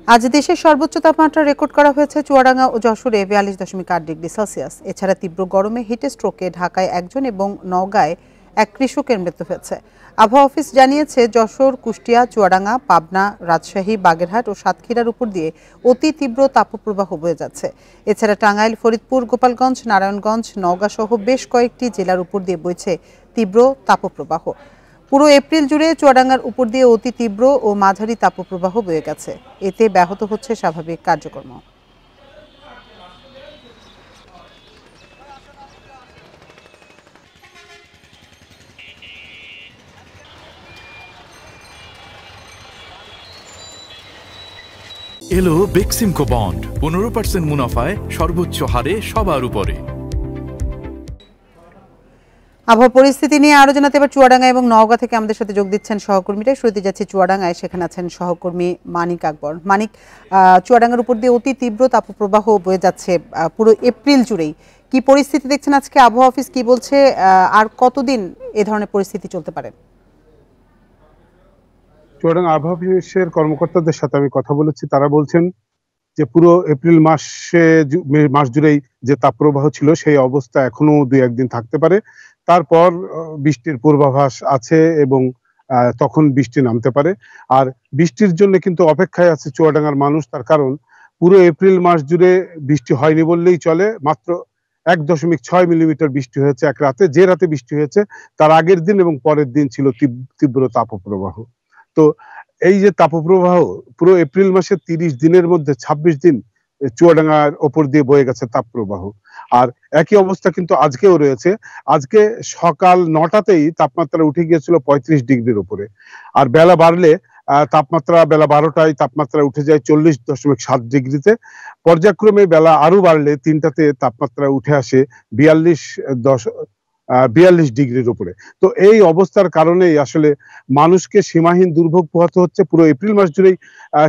আজ দেশের সর্বোচ্চ তাপমাত্রা রেকর্ড করা হয়েছে চুয়াডাঙ্গা ও যশোরে ৪২.৮ ডিগ্রি সেলসিয়াস। এছাড়া তীব্র গরমে হিট স্ট্রোকে ঢাকায় একজন এবং নওগাঁয় এক কৃষকের মৃত্যু হয়েছে। আবহাওয়া অফিস জানিয়েছে, যশোর, কুষ্টিয়া, চুয়াডাঙ্গা, পাবনা, রাজশাহী, বাগেরহাট ও সাতক্ষীরার উপর দিয়ে অতি তীব্র তাপপ্রবাহ বয়ে যাচ্ছে। এছাড়া টাঙ্গাইল, ফরিদপুর, গোপালগঞ্জ, নারায়ণগঞ্জ, নওগাঁ সহ বেশ কয়েকটি জেলার উপর দিয়ে বইছে তীব্র তাপপ্রবাহ। পুরো এপ্রিল জুড়ে চুয়াডাঙ্গার উপর দিয়ে অতি তীব্র ও মাঝারি তাপপ্রবাহ বয়ে গেছে। এতে ব্যাহত হচ্ছে স্বাভাবিক কার্যক্রম। এলো বেক্সিমকো বন্ড 15% মুনাফায় সর্বোচ্চ হারে সবার উপরে। আবহাওয়া পরিস্থিতি নিয়ে আরো জানাতে এবার চুয়াডাঙ্গা এবং নওগাঁ থেকে আমাদের সাথে যোগ দিচ্ছেন সহকর্মীরা। শুরুতে যাচ্ছি চুয়াডাঙ্গায়, সেখানে আছেন সহকর্মী মানিক আকবর। মানিক, চুয়াডাঙ্গার উপর দিয়ে অতি তীব্র তাপপ্রবাহ বয়ে যাচ্ছে পুরো এপ্রিল জুড়েই। কি পরিস্থিতি দেখছেন আজকে? আবহাওয়া অফিস কি বলছে? আর কতদিন এ ধরনের পরিস্থিতি চলতে পারে? চুয়াডাঙ্গা আবহাওয়া অফিসের কর্মকর্তাদের সাথে আমি কথা বলেছি। তারা বলছেন যে পুরো এপ্রিল মাস জুড়েই যে তাপপ্রবাহ ছিল সেই অবস্থা এখনো 2-1 দিন থাকতে পারে। তারপর বৃষ্টির পূর্বাভাস আছে এবং তখন বৃষ্টি নামতে পারে। আর বৃষ্টির জন্য কিন্তু অপেক্ষায় আছে চুয়াডাঙ্গার মানুষ। তার কারণ পুরো এপ্রিল মাস জুড়ে বৃষ্টি হয়নি বললেই চলে। মাত্র 1.6 মিলিমিটার বৃষ্টি হয়েছে এক রাতে। যে রাতে বৃষ্টি হয়েছে তার আগের দিন এবং পরের দিন ছিল তীব্র তাপপ্রবাহ। তো এই যে তাপপ্রবাহ পুরো এপ্রিল মাসের 30 দিনের মধ্যে 26 দিন চুয়াডাঙ্গার ওপর দিয়ে বয়ে গেছে তাপপ্রবাহ। আর একই অবস্থা কিন্তু আজকেও রয়েছে। আজকে সকাল 9টাতেই তাপমাত্রা উঠে গিয়েছিল 35 ডিগ্রির উপরে। আর বেলা বাড়লে বেলা 12টায় তাপমাত্রা উঠে যায় 40.7 ডিগ্রিতে। পর্যায়ক্রমে বেলা আরো বাড়লে 3টাতে তাপমাত্রা উঠে আসে 42 ডিগ্রির উপরে। তো এই অবস্থার কারণেই আসলে মানুষকে সীমাহীন দুর্ভোগ পোহাতে হচ্ছে। পুরো এপ্রিল মাস জুড়েই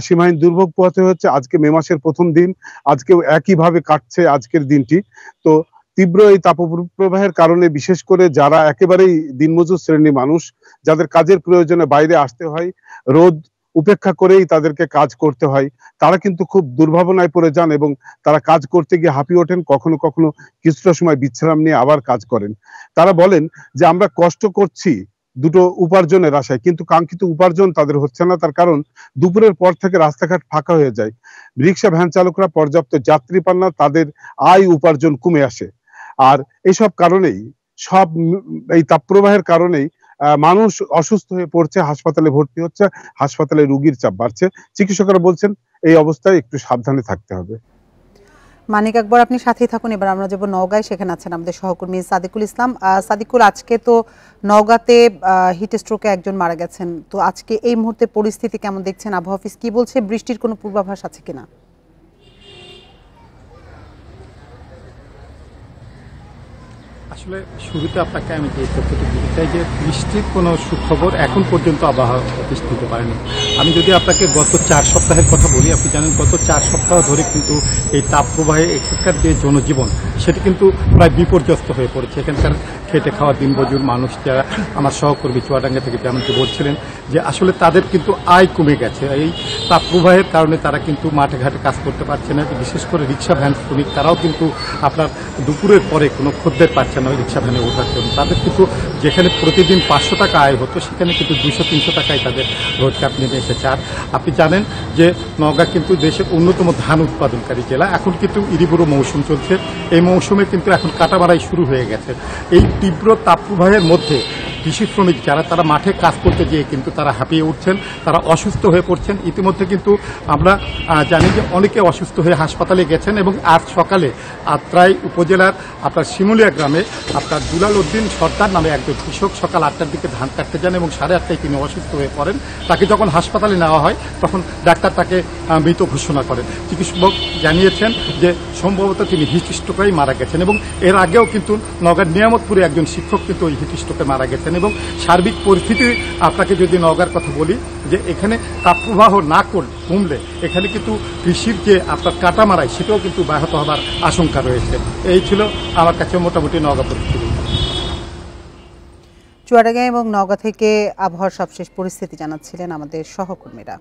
সীমাহীন দুর্ভোগ পোহাতে হচ্ছে। আজকে মে মাসের প্রথম দিন, আজকেও একইভাবে কাটছে আজকের দিনটি। তো তীব্র এই তাপপ্রবাহের কারণে বিশেষ করে যারা একেবারেই দিনমজুর শ্রেণীর মানুষ, যাদের কাজের প্রয়োজনে বাইরে আসতে হয়, রোদ উপেক্ষা করেই তাদেরকে কাজ করতে হয়, তারা কিন্তু খুব দুর্ভাবনায় পড়ে যান এবং তারা কাজ করতে গিয়ে হাঁপিয়ে ওঠেন। কখনো কখনো কিছুটা সময় বিশ্রাম নিয়ে আবার কাজ করেন। তারা বলেন যে আমরা কষ্ট করছি দুটো উপার্জনের আশায়, কিন্তু কাঙ্ক্ষিত উপার্জন তাদের হচ্ছে না। তার কারণ দুপুরের পর থেকে রাস্তাঘাট ফাঁকা হয়ে যায়। রিক্সা ভ্যান চালকরা পর্যাপ্ত যাত্রী পান না, তাদের আয় উপার্জন কমে আসে। আর এইসব কারণেই এই তাপপ্রবাহের কারণেই মানুষ অসুস্থ হয়ে পড়ছে, হাসপাতালে ভর্তি হচ্ছে, হাসপাতালে রোগীর চাপ বাড়ছে। চিকিৎসকরা বলছেন এই অবস্থায় একটু সাবধানে থাকতে হবে। মানিক আকবর, আপনি সাথেই থাকুন। এবার আমরা যাব নওগাঁয়, সেখানে আছেন আমাদের সহকর্মী সাদিকুল ইসলাম। সাদিকুল, আজকে তো নওগাঁতে হিট স্ট্রোকে একজন মারা গেছেন। তো আজকে এই মুহূর্তে পরিস্থিতি কেমন দেখছেন? আবহাওয়া অফিস কি বলছে? বৃষ্টির কোনো পূর্বাভাস আছে কিনা? আসলে শুরুতে আপনাকে আমি যে তথ্যটি দিতে চাই যে বৃষ্টির কোনো সুখবর এখন পর্যন্ত আবহাওয়া অফিস দিতে পারেনি। আমি যদি আপনাকে গত 4 সপ্তাহের কথা বলি, আপনি জানেন গত 4 সপ্তাহ ধরে কিন্তু এই তাপপ্রবাহে এখানকার যে জনজীবন সেটি কিন্তু প্রায় বিপর্যস্ত হয়ে পড়েছে। এখানকার খেটে খাওয়া দিনমজুর মানুষ যারা আমার সহকর্মী চুয়াডাঙ্গা থেকে যেমনটি বলছিলেন যে আসলে তাদের কিন্তু আয় কমে গেছে। এই তাপপ্রবাহের কারণে তারা কিন্তু মাঠে ঘাটে কাজ করতে পারছে না। বিশেষ করে রিক্সা ভ্যান শ্রমিক তারাও কিন্তু আপনার দুপুরের পরে কোনো খদ্দের পাচ্ছে না ওই রিক্সা ভ্যানে ওঠার জন্য। তাদের কিন্তু যেখানে প্রতিদিন 500 টাকা আয় হতো সেখানে কিন্তু 200-300 টাকায় তাদের রোজগার নেমে এসেছে। আর আপনি জানেন যে নওগাঁ কিন্তু দেশের অন্যতম ধান উৎপাদনকারী জেলা। এখন কিন্তু ইরিবুড়ো মৌসুম চলছে। এই মৌসুমে কিন্তু এখন কাটামারাই শুরু হয়ে গেছে। এই তীব্র তাপপ্রবাহের মধ্যে কৃষি শ্রমিক যারা তারা মাঠে কাজ করতে গিয়ে কিন্তু তারা হাঁপিয়ে উঠছেন, তারা অসুস্থ হয়ে পড়ছেন। ইতিমধ্যে কিন্তু আমরা জানি যে অনেকে অসুস্থ হয়ে হাসপাতালে গেছেন এবং আজ সকালে আত্রাই উপজেলার আপনার শিমুলিয়া গ্রামে আপনার দুলাল উদ্দিন সর্দার নামে একজন কৃষক সকাল 8টার দিকে ধান কাটতে যান এবং 8:30টায় তিনি অসুস্থ হয়ে পড়েন। তাকে যখন হাসপাতালে নেওয়া হয় তখন ডাক্তার তাকে মৃত ঘোষণা করেন। চিকিৎসক জানিয়েছেন যে সম্ভবত তিনি হিট স্ট্রোকেই মারা গেছেন এবং এর আগেও কিন্তু নওগাঁর নিয়ামতপুরে একজন শিক্ষক কিন্তু ওই হিট স্ট্রোকে মারা গেছেন। এবং সার্বিক পরিস্থিতি আপনাকে যদি নওগাঁর কথা বলি যে এখানে তাপপ্রবাহ না কমলে এখানে কিন্তু কৃষির যে আপনার কাটামারাই সেটাও কিন্তু ব্যাহত হবার আশঙ্কা রয়েছে। এই ছিল আমার কাছে মোটামুটি নওগাঁ পরিস্থিতি। চুয়াডাঙ্গা এবং নওগাঁ থেকে আবহাওয়ার সবশেষ পরিস্থিতি জানাচ্ছিলেন আমাদের সহকর্মীরা।